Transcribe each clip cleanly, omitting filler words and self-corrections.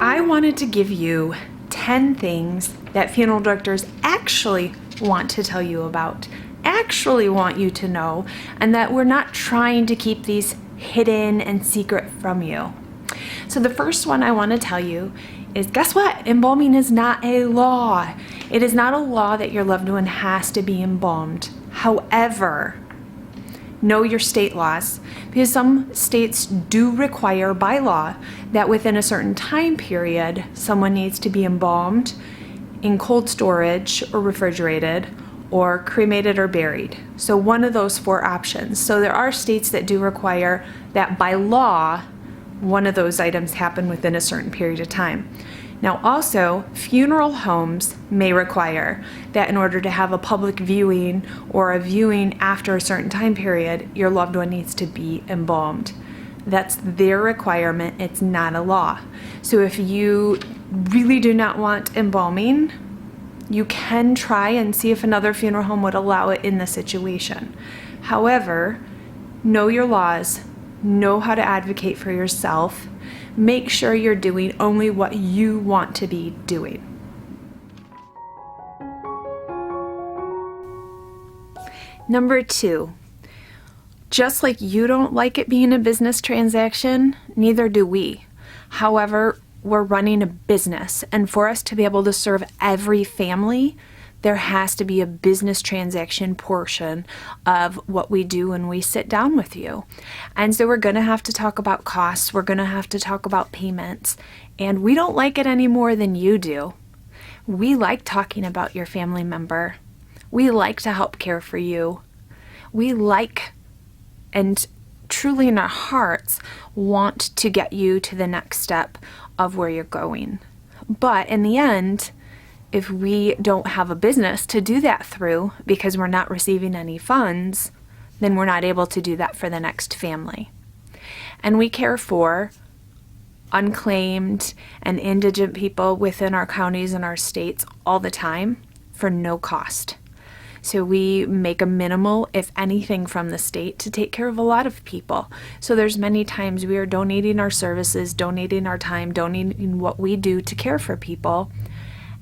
I wanted to give you 10 things that funeral directors actually want to tell you about, actually want you to know, and that we're not trying to keep these hidden and secret from you. So the first one I want to tell you is, guess what? Embalming is not a law. It is not a law that your loved one has to be embalmed. However, know your state laws, because some states do require by law that within a certain time period, someone needs to be embalmed in cold storage or refrigerated or cremated or buried. So one of those 4 options. So there are states that do require that by law, one of those items happen within a certain period of time. Now also, funeral homes may require that in order to have a public viewing or a viewing after a certain time period, your loved one needs to be embalmed. That's their requirement, it's not a law. So if you really do not want embalming, you can try and see if another funeral home would allow it in the situation. However, know your laws, know how to advocate for yourself. Make sure you're doing only what you want to be doing. Number 2, just like you don't like it being a business transaction, neither do we. However, we're running a business, and for us to be able to serve every family, there has to be a business transaction portion of what we do when we sit down with you. And so we're going to have to talk about costs. We're going to have to talk about payments. And we don't like it any more than you do. We like talking about your family member. We like to help care for you. We like, and truly in our hearts, want to get you to the next step of where you're going. But in the end, if we don't have a business to do that through because we're not receiving any funds, then we're not able to do that for the next family. And we care for unclaimed and indigent people within our counties and our states all the time for no cost. So we make a minimal, if anything, from the state to take care of a lot of people. So there's many times we are donating our services, donating our time, donating what we do to care for people.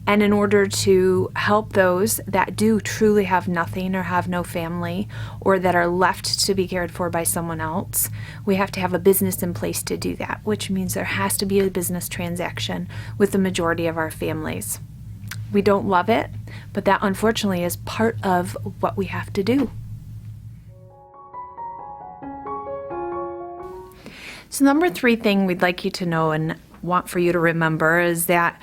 And in order to help those that do truly have nothing or have no family or that are left to be cared for by someone else, we have to have a business in place to do that, which means there has to be a business transaction with the majority of our families. We don't love it, but that unfortunately is part of what we have to do. So number 3 thing we'd like you to know and want for you to remember is that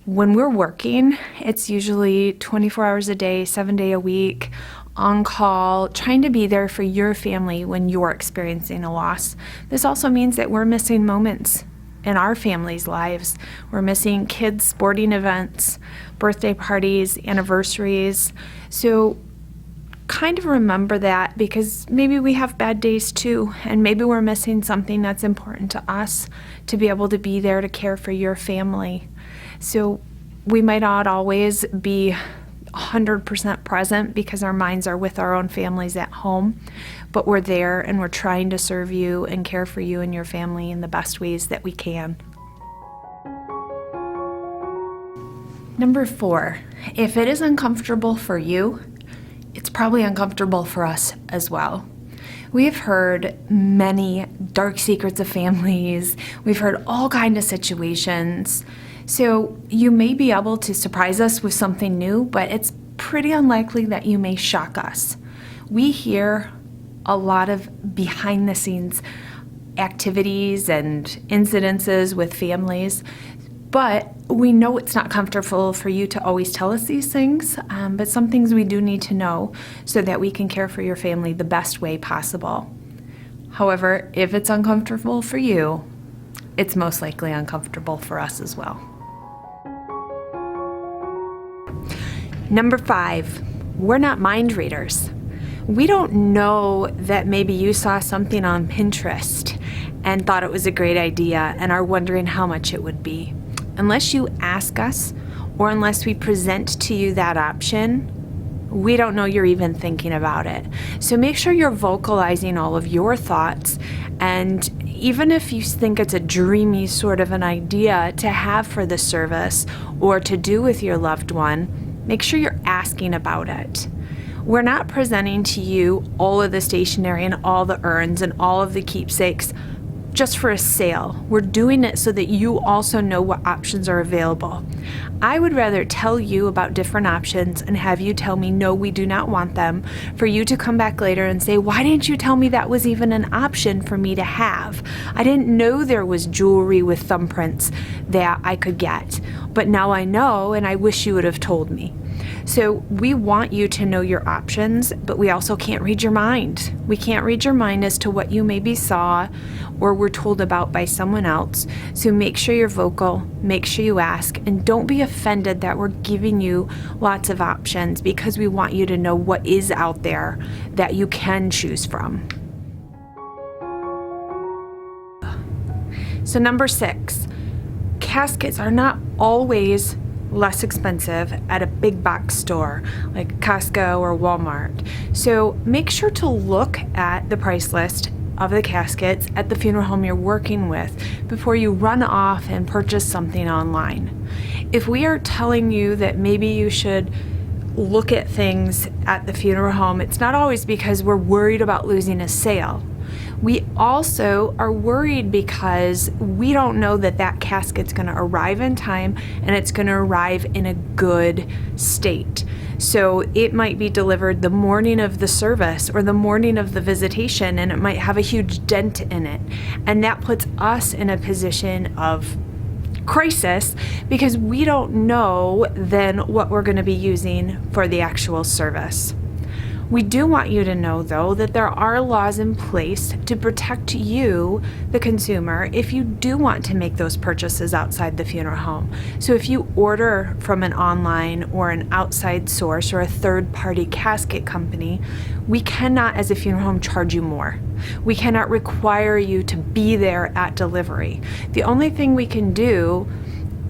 when we're working, it's usually 24 hours a day, 7 days a week, on call, trying to be there for your family when you're experiencing a loss. This also means that we're missing moments in our families' lives. We're missing kids' sporting events, birthday parties, anniversaries. So kind of remember that, because maybe we have bad days too, and maybe we're missing something that's important to us to be able to be there to care for your family. So we might not always be 100% present because our minds are with our own families at home, but we're there and we're trying to serve you and care for you and your family in the best ways that we can. Number 4, if it is uncomfortable for you, it's probably uncomfortable for us as well. We've heard many dark secrets of families. We've heard all kinds of situations. So you may be able to surprise us with something new, but it's pretty unlikely that you may shock us. We hear a lot of behind the scenes activities and incidences with families, but we know it's not comfortable for you to always tell us these things, but some things we do need to know so that we can care for your family the best way possible. However, if it's uncomfortable for you, it's most likely uncomfortable for us as well. Number 5, we're not mind readers. We don't know that maybe you saw something on Pinterest and thought it was a great idea and are wondering how much it would be. Unless you ask us, or unless we present to you that option, we don't know you're even thinking about it. So make sure you're vocalizing all of your thoughts, and even if you think it's a dreamy sort of an idea to have for the service or to do with your loved one, make sure you're asking about it. We're not presenting to you all of the stationery and all the urns and all of the keepsakes just for a sale. We're doing it so that you also know what options are available. I would rather tell you about different options and have you tell me, no, we do not want them, for you to come back later and say, why didn't you tell me that was even an option for me to have? I didn't know there was jewelry with thumbprints that I could get, but now I know, and I wish you would have told me. So we want you to know your options, but we also can't read your mind. We can't read your mind as to what you maybe saw or were told about by someone else. So make sure you're vocal, make sure you ask, and don't be offended that we're giving you lots of options, because we want you to know what is out there that you can choose from. So number 6, caskets are not always less expensive at a big box store like Costco or Walmart. So make sure to look at the price list of the caskets at the funeral home you're working with before you run off and purchase something online. If we are telling you that maybe you should look at things at the funeral home, it's not always because we're worried about losing a sale. We also are worried because we don't know that that casket's going to arrive in time and it's going to arrive in a good state. So it might be delivered the morning of the service or the morning of the visitation, and it might have a huge dent in it. And that puts us in a position of crisis because we don't know then what we're going to be using for the actual service. We do want you to know, though, that there are laws in place to protect you, the consumer, if you do want to make those purchases outside the funeral home. So if you order from an online or an outside source or a third-party casket company, we cannot, as a funeral home, charge you more. We cannot require you to be there at delivery. The only thing we can do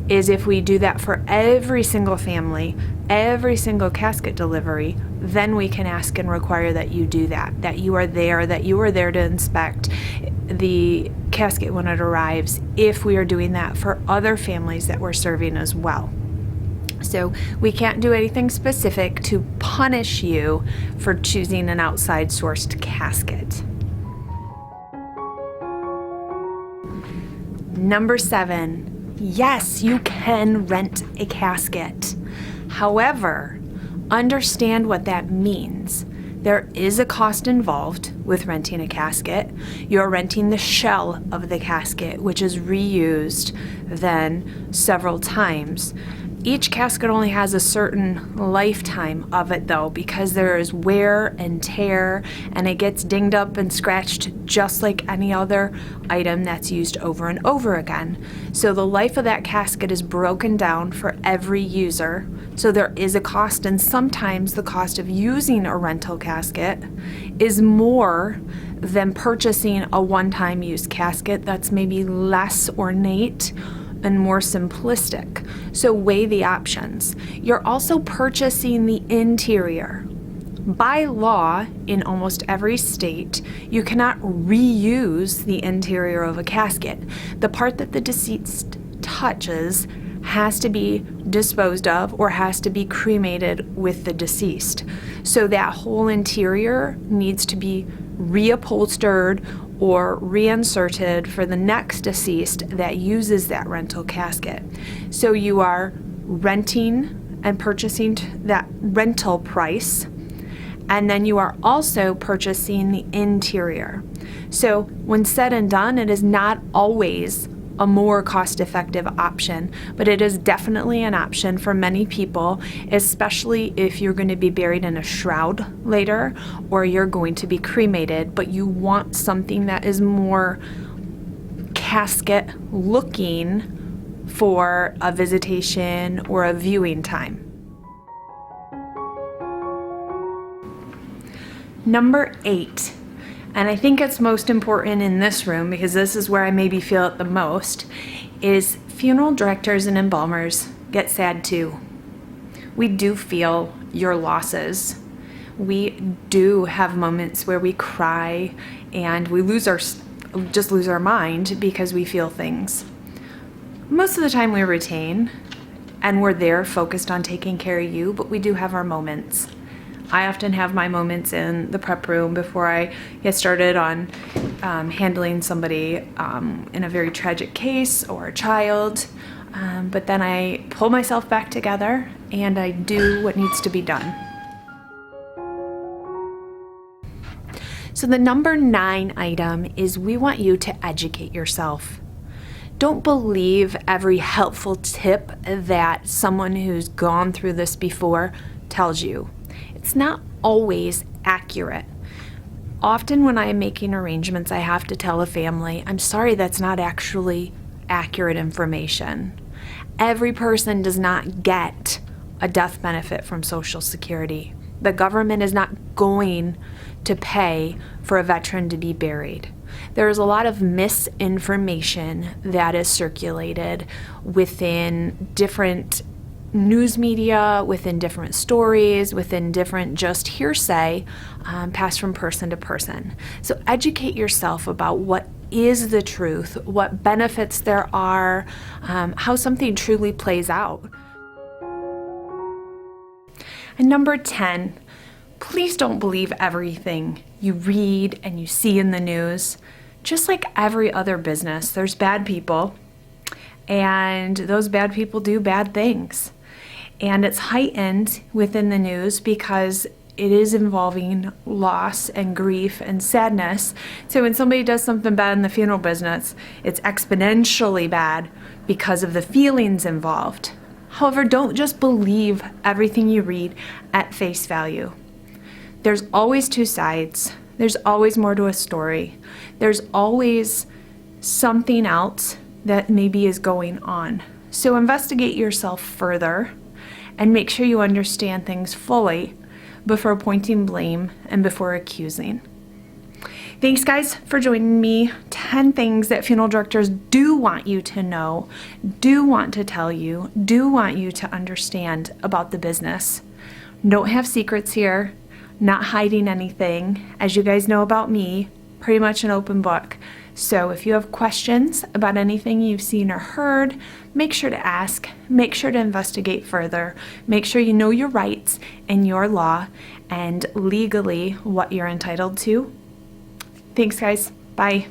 is if we do that for every single family, every single casket delivery, then we can ask and require that you do that you are there to inspect the casket when it arrives, if we are doing that for other families that we're serving as well. So we can't do anything specific to punish you for choosing an outside sourced casket. Number 7. Yes, you can rent a casket. However, understand what that means. There is a cost involved with renting a casket. You're renting the shell of the casket, which is reused then several times. Each casket only has a certain lifetime of it, though, because there is wear and tear, and it gets dinged up and scratched just like any other item that's used over and over again. So the life of that casket is broken down for every user. So there is a cost, and sometimes the cost of using a rental casket is more than purchasing a one-time use casket that's maybe less ornate and more simplistic. So weigh the options. You're also purchasing the interior. By law, in almost every state, you cannot reuse the interior of a casket. The part that the deceased touches has to be disposed of or has to be cremated with the deceased. So that whole interior needs to be reupholstered or reinserted for the next deceased that uses that rental casket. So you are renting and purchasing that rental price, and then you are also purchasing the interior. So when said and done, it is not always a more cost-effective option, but it is definitely an option for many people, especially if you're going to be buried in a shroud later or you're going to be cremated, but you want something that is more casket looking for a visitation or a viewing time. Number 8. And I think it's most important in this room, because this is where I maybe feel it the most, is funeral directors and embalmers get sad too. We do feel your losses. We do have moments where we cry and we lose our mind because we feel things. Most of the time we retain and we're there focused on taking care of you, but we do have our moments. I often have my moments in the prep room before I get started on handling somebody in a very tragic case or a child. But then I pull myself back together and I do what needs to be done. So the number 9 item is we want you to educate yourself. Don't believe every helpful tip that someone who's gone through this before tells you. It's not always accurate. Often when I am making arrangements, I have to tell a family, I'm sorry, that's not actually accurate information. Every person does not get a death benefit from Social Security. The government is not going to pay for a veteran to be buried. There is a lot of misinformation that is circulated within different news media, within different stories, within different just hearsay passed from person to person. So educate yourself about what is the truth, what benefits there are, how something truly plays out. And number 10, please don't believe everything you read and you see in the news. Just like every other business, there's bad people, and those bad people do bad things. And it's heightened within the news because it is involving loss and grief and sadness. So when somebody does something bad in the funeral business, it's exponentially bad because of the feelings involved. However, don't just believe everything you read at face value. There's always 2 sides. There's always more to a story. There's always something else that maybe is going on. So investigate yourself further and make sure you understand things fully before pointing blame and before accusing. Thanks, guys, for joining me. 10 things that funeral directors do want you to know, do want to tell you, do want you to understand about the business. Don't have secrets here, not hiding anything. As you guys know about me, pretty much an open book. So if you have questions about anything you've seen or heard, make sure to ask, make sure to investigate further, make sure you know your rights and your law and legally what you're entitled to. Thanks, guys. Bye.